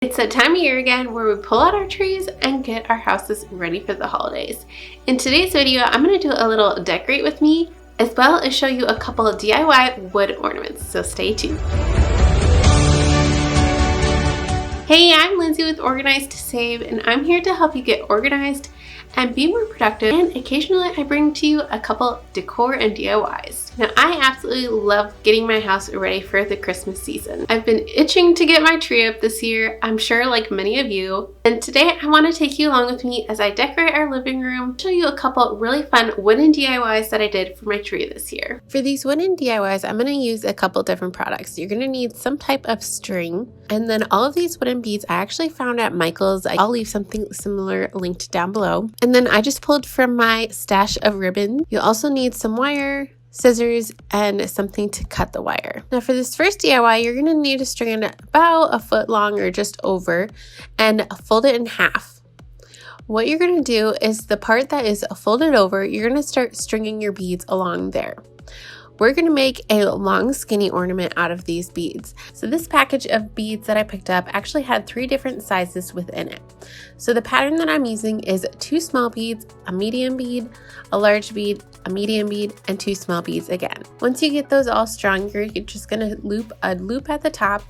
It's that time of year again where we pull out our trees and get our houses ready for the holidays. In today's video, I'm going to do a little decorate with me, as well as show you a couple of DIY wood ornaments, so stay tuned. Hey, I'm Lindsay with Organized-to-Save, and I'm here to help you get organized and be more productive, and occasionally I bring to you a couple decor and DIYs. Now, I absolutely love getting my house ready for the Christmas season. I've been itching to get my tree up this year, I'm sure like many of you, and today I want to take you along with me as I decorate our living room, show you a couple really fun wooden DIYs that I did for my tree this year. For these wooden DIYs, I'm going to use a couple different products. You're going to need some type of string, and then all of these wooden beads I actually found at Michael's. I'll leave something similar linked down below. And then I just pulled from my stash of ribbon. You'll also need some wire, scissors, and something to cut the wire. Now for this first DIY, you're gonna need a strand about a foot long or just over, and fold it in half. What you're gonna do is the part that is folded over, you're gonna start stringing your beads along there. We're going to make a long skinny ornament out of these beads. So this package of beads that I picked up actually had 3 different sizes within it. So the pattern that I'm using is 2 small beads, a medium bead, a large bead, a medium bead, and 2 small beads again. Once you get those all strung, you're just going to loop a loop at the top,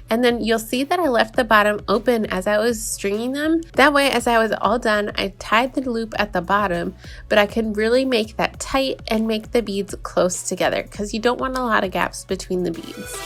and then you'll see that I left the bottom open as I was stringing them. That way, as I was all done, I tied the loop at the bottom, but I could really make that tight and make the beads close together, because you don't want a lot of gaps between the beads.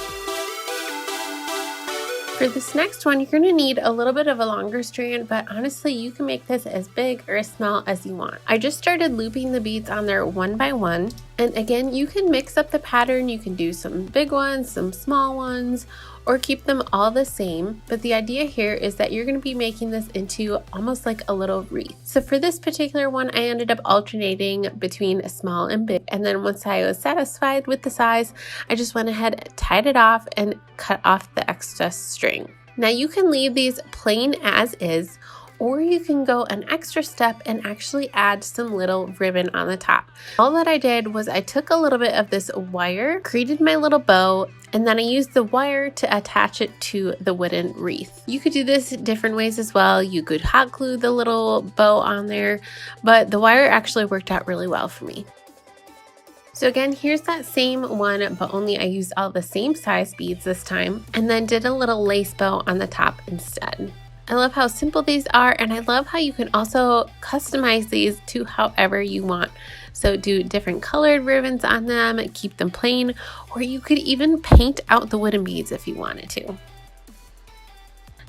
For this next one, you're going to need a little bit of a longer strand, but honestly, you can make this as big or as small as you want. I just started looping the beads on there one by one. And again, you can mix up the pattern. You can do some big ones, some small ones, or keep them all the same. But the idea here is that you're going to be making this into almost like a little wreath. So for this particular one, I ended up alternating between small and big. And then once I was satisfied with the size, I just went ahead, tied it off, and cut off the extra string. Now you can leave these plain as is, or you can go an extra step and actually add some little ribbon on the top. All that I did was I took a little bit of this wire, created my little bow, and then I used the wire to attach it to the wooden wreath. You could do this different ways as well. You could hot glue the little bow on there, but the wire actually worked out really well for me. So again, here's that same one, but only I used all the same size beads this time, and then did a little lace bow on the top instead. I love how simple these are, and I love how you can also customize these to however you want. So do different colored ribbons on them, keep them plain, or you could even paint out the wooden beads if you wanted to.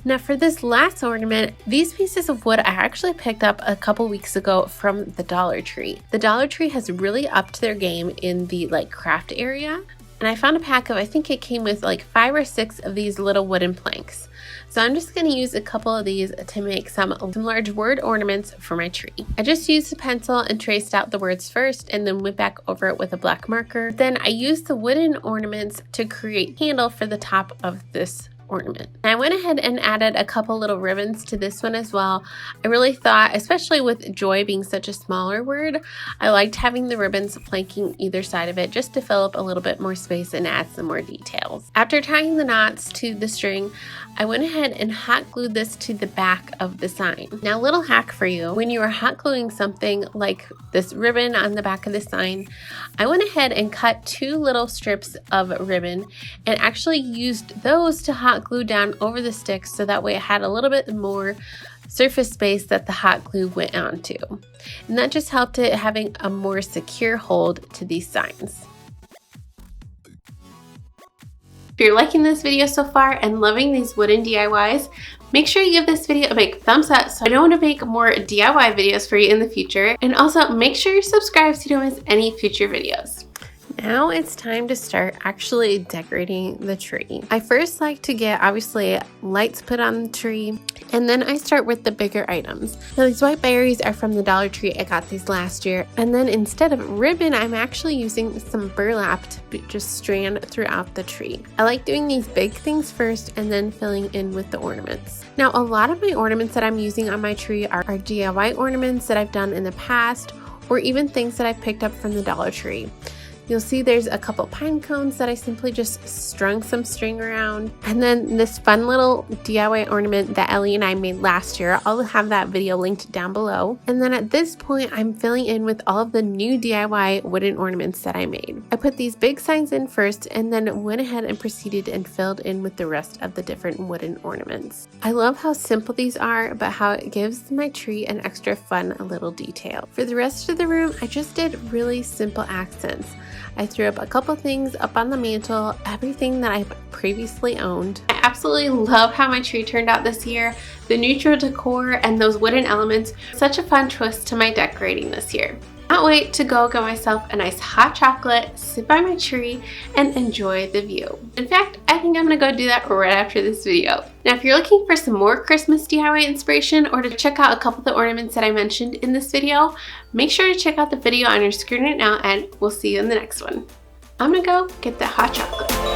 Now for this last ornament, these pieces of wood I actually picked up a couple weeks ago from the Dollar Tree. The Dollar Tree has really upped their game in the craft area, and I found a pack of, I think it came with 5 or 6 of these little wooden planks. So I'm just going to use a couple of these to make some large word ornaments for my tree. I just used a pencil and traced out the words first, and then went back over it with a black marker. Then I used the wooden ornaments to create a handle for the top of this ornament. And I went ahead and added a couple little ribbons to this one as well. I really thought, especially with joy being such a smaller word, I liked having the ribbons flanking either side of it just to fill up a little bit more space and add some more details. After tying the knots to the string, I went ahead and hot glued this to the back of the sign. Now, a little hack for you, when you are hot gluing something like this ribbon on the back of the sign, I went ahead and cut 2 little strips of ribbon and actually used those to hot glue down over the sticks, so that way it had a little bit more surface space that the hot glue went onto. And that just helped it having a more secure hold to these signs. If you're liking this video so far and loving these wooden DIYs, make sure you give this video a big thumbs up so I know to make more DIY videos for you in the future. And also make sure you're subscribed so you don't miss any future videos. Now it's time to start actually decorating the tree. I first like to get, obviously, lights put on the tree, and then I start with the bigger items. Now these white berries are from the Dollar Tree. I got these last year. And then instead of ribbon, I'm actually using some burlap to just strand throughout the tree. I like doing these big things first and then filling in with the ornaments. Now a lot of my ornaments that I'm using on my tree are DIY ornaments that I've done in the past, or even things that I've picked up from the Dollar Tree. You'll see there's a couple pine cones that I simply just strung some string around. And then this fun little DIY ornament that Ellie and I made last year. I'll have that video linked down below. And then at this point, I'm filling in with all of the new DIY wooden ornaments that I made. I put these big signs in first and then went ahead and proceeded and filled in with the rest of the different wooden ornaments. I love how simple these are, but how it gives my tree an extra fun little detail. For the rest of the room, I just did really simple accents. I threw up a couple things up on the mantle, everything that I've previously owned. I absolutely love how my tree turned out this year. The neutral decor and those wooden elements, such a fun twist to my decorating this year. Can't wait to go get myself a nice hot chocolate, sit by my tree, and enjoy the view. In fact, I think I'm gonna go do that right after this video. Now, if you're looking for some more Christmas DIY inspiration or to check out a couple of the ornaments that I mentioned in this video, make sure to check out the video on your screen right now, and we'll see you in the next one. I'm gonna go get that hot chocolate.